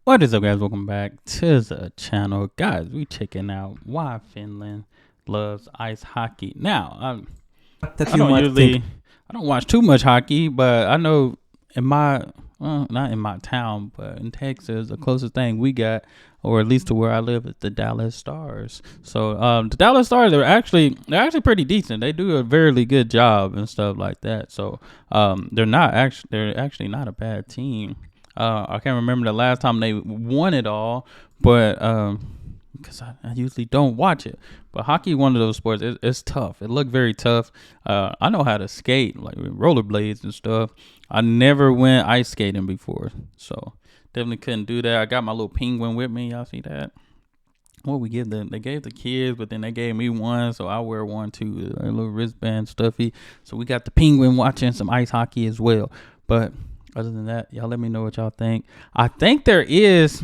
What is up, guys? Welcome back to the channel. Guys, we checking out why Finland loves ice hockey. Now, I don't watch too much hockey, but I know not in my town, but in Texas, the closest thing we got, or at least to where I live, is the Dallas Stars. So the Dallas Stars they're actually pretty decent. They do a very good job and stuff like that. So they're actually not a bad team. I can't remember the last time they won it all, but because I usually don't watch it. But hockey, one of those sports, it's tough. It looked very tough. I know how to skate, like with rollerblades and stuff. I never went ice skating before, so definitely couldn't do that. I got my little penguin with me. Y'all see that? What we give them? They gave the kids, but then they gave me one, so I wear one too. A little wristband stuffy. So we got the penguin watching some ice hockey as well. But other than that, y'all let me know what y'all think. I think there is,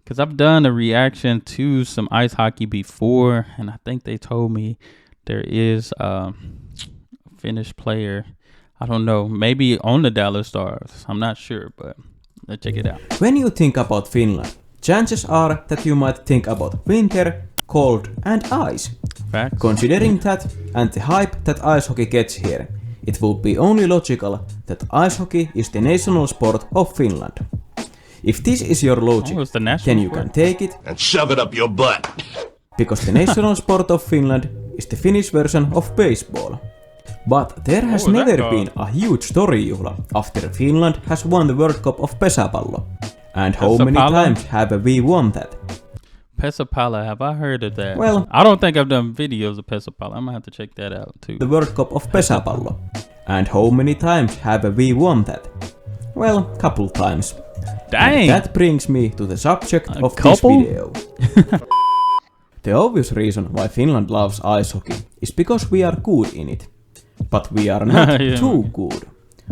because I've done a reaction to some ice hockey before, and I think they told me there is a Finnish player. I don't know, maybe on the Dallas Stars. I'm not sure, but let's check it out. When you think about Finland, chances are that you might think about winter, cold, and ice. Facts. Considering that and the hype that ice hockey gets here, it would be only logical that ice hockey is the national sport of Finland. If this is your logic, then you can take it and shove it up your butt. Because the national sport of Finland is the Finnish version of baseball. But there has never been a huge storyjuhla after Finland has won the World Cup of pesäpallo. And how many times have we won that? Pesäpallo, have I heard of that? Well, I don't think I've done videos of Pesäpallo. I'm gonna have to check that out too. The World Cup of pesäpallo. And how many times have we won that? Well, couple times. Dang! And that brings me to the subject of this video. The obvious reason why Finland loves ice hockey is because we are good in it. But we are not too good.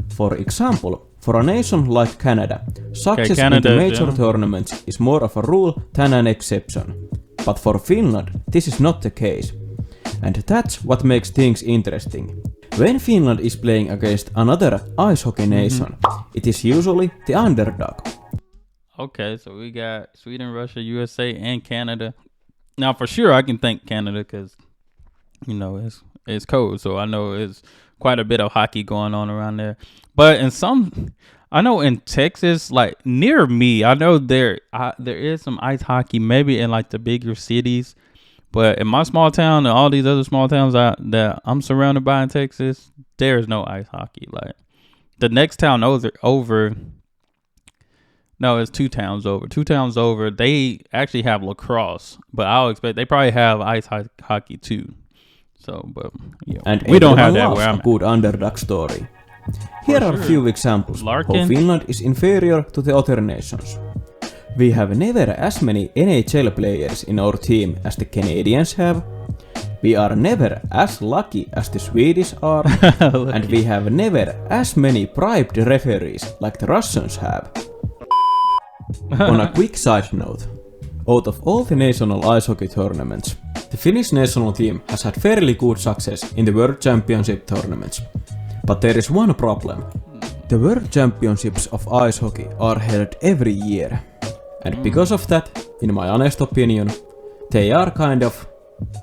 For example, for a nation like Canada, success in the major tournaments is more of a rule than an exception. But for Finland, this is not the case. And that's what makes things interesting. When Finland is playing against another ice hockey nation, it is usually the underdog. Okay, so we got Sweden, Russia, USA, and Canada. Now, for sure, I can thank Canada because, you know, it's cold. So I know it's quite a bit of hockey going on around there. But I know in Texas, like near me, I know there is some ice hockey, maybe in like the bigger cities. But in my small town and all these other small towns that I'm surrounded by in Texas, there's no ice hockey. Like the next town over. No, it's 2 towns over. 2 towns over, they actually have lacrosse, but I'll expect they probably have ice hockey too. So, but yeah, and we don't have that where I'm a good underdog story. Here are a few examples how Finland is inferior to the other nations. We have never as many NHL players in our team as the Canadians have. We are never as lucky as the Swedish are, and we have never as many bribed referees like the Russians have. On a quick side note, out of all the national ice hockey tournaments, the Finnish national team has had fairly good success in the World Championship tournaments. But there is one problem. The World Championships of ice hockey are held every year. And because of that, in my honest opinion, they are kind of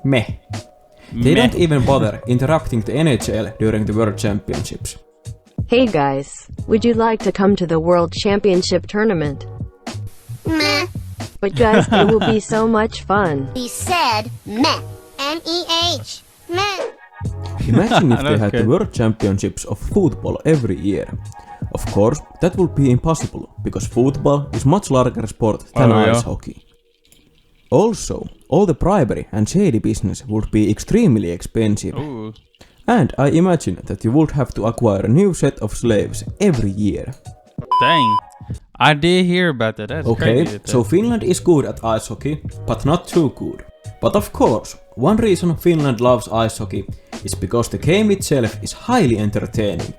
meh. They don't even bother interrupting the NHL during the World Championships. Hey guys, would you like to come to the World Championship tournament? Meh. But guys, it will be so much fun. He said meh. M-E-H. Meh. Imagine if they had the World Championships of football every year. Of course, that would be impossible, because football is much larger sport than ice hockey. Also, all the bribery and shady business would be extremely expensive. Ooh. And I imagine that you would have to acquire a new set of slaves every year. Dang. I did hear about that. That's okay, crazy. So Finland is good at ice hockey, but not too good. But of course, one reason Finland loves ice hockey is because the game itself is highly entertaining.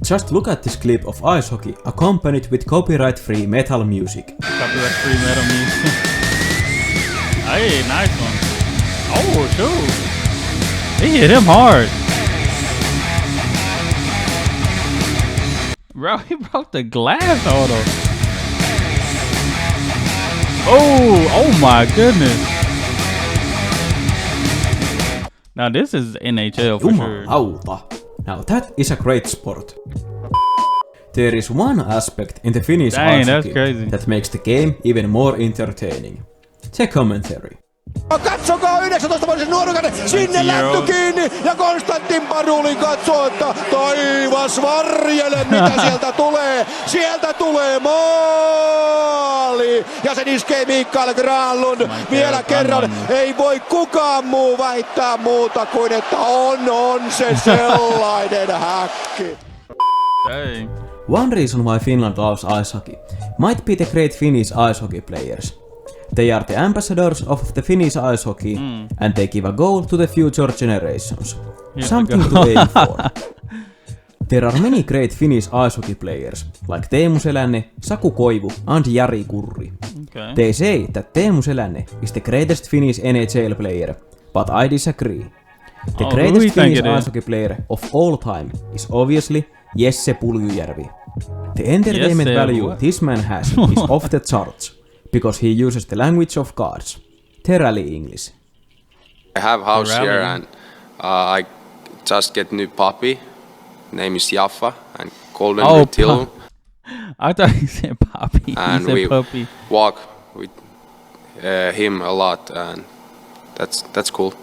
Just look at this clip of ice hockey accompanied with copyright-free metal music. Copyright-free metal music. Hey, nice one. Oh, shoot. He hit him hard. Bro, he broke the glass auto. Oh my goodness. Now this is NHL for sure. Jumalauta. Now that is a great sport. There is one aspect in the Finnish ice hockey that makes the game even more entertaining. The commentary. Katsokaa 19-vuotisen nuorukainen, sinne lähtö kiinni ja Konstantin Padulin katsoo, että taivas varjele mitä sieltä tulee. Sieltä tulee maali ja sen iskee Mikael Granlund. Vielä kerran ei voi kukaan muu väittää muuta kuin että on se sellainen häkki. Dang. One reason why Finland loves ice hockey might be the great Finnish ice hockey players. They are the ambassadors of the Finnish ice hockey and they give a goal to the future generations. Something to aim for. There are many great Finnish ice hockey players like Teemu Selänne, Saku Koivu and Jari Kurri. Okay. They say that Teemu Selänne is the greatest Finnish NHL player, but I disagree. The greatest Finnish ice hockey player of all time is obviously Jesse Puljujärvi. The entertainment value this man has is off the charts. Because he uses the language of cards. Terali English. I have house here and I just get new puppy. Name is Jaffa and golden retriever. I thought he said puppy. And he said we puppy. walk with him a lot and that's cool.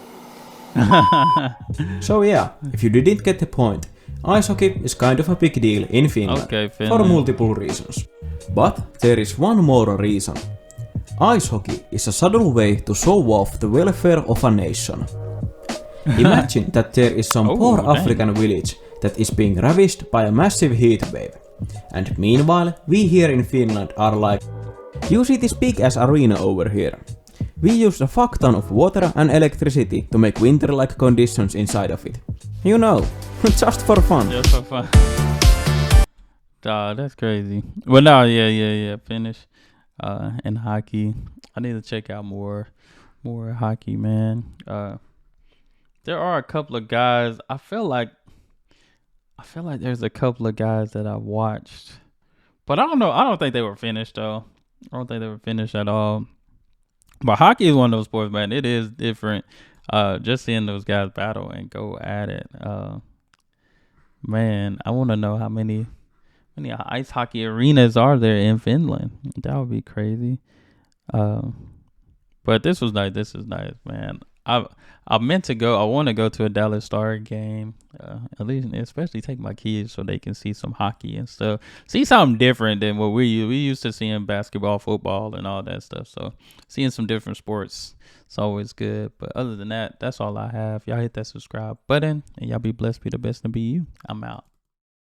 So yeah, if you didn't get the point, ice hockey is kind of a big deal in Finland, for multiple reasons. But there is one more reason. Ice hockey is a subtle way to show off the welfare of a nation. Imagine that there is some poor African village that is being ravished by a massive heat wave. And meanwhile, we here in Finland are like, you see this big ass arena over here. We use a fuck ton of water and electricity to make winter-like conditions inside of it. You know, just for fun. Just for fun. That's crazy. Well, no, yeah. Finish. In hockey, I need to check out more hockey, man. There are a couple of guys. I feel like there's a couple of guys that I watched, but I don't know. I don't think they were finished though. I don't think they were finished at all. But hockey is one of those sports, man. It is different. Just seeing those guys battle and go at it. Man, I want to know how many ice hockey arenas are there in Finland? That would be crazy. But this was nice. This is nice, man. I meant to go. I want to go to a Dallas Star game. At least, especially take my kids so they can see some hockey and stuff. See something different than what we used to seeing basketball, football, and all that stuff. So seeing some different sports, it's always good. But other than that, that's all I have. Y'all hit that subscribe button, and y'all be blessed, be the best, and be you. I'm out.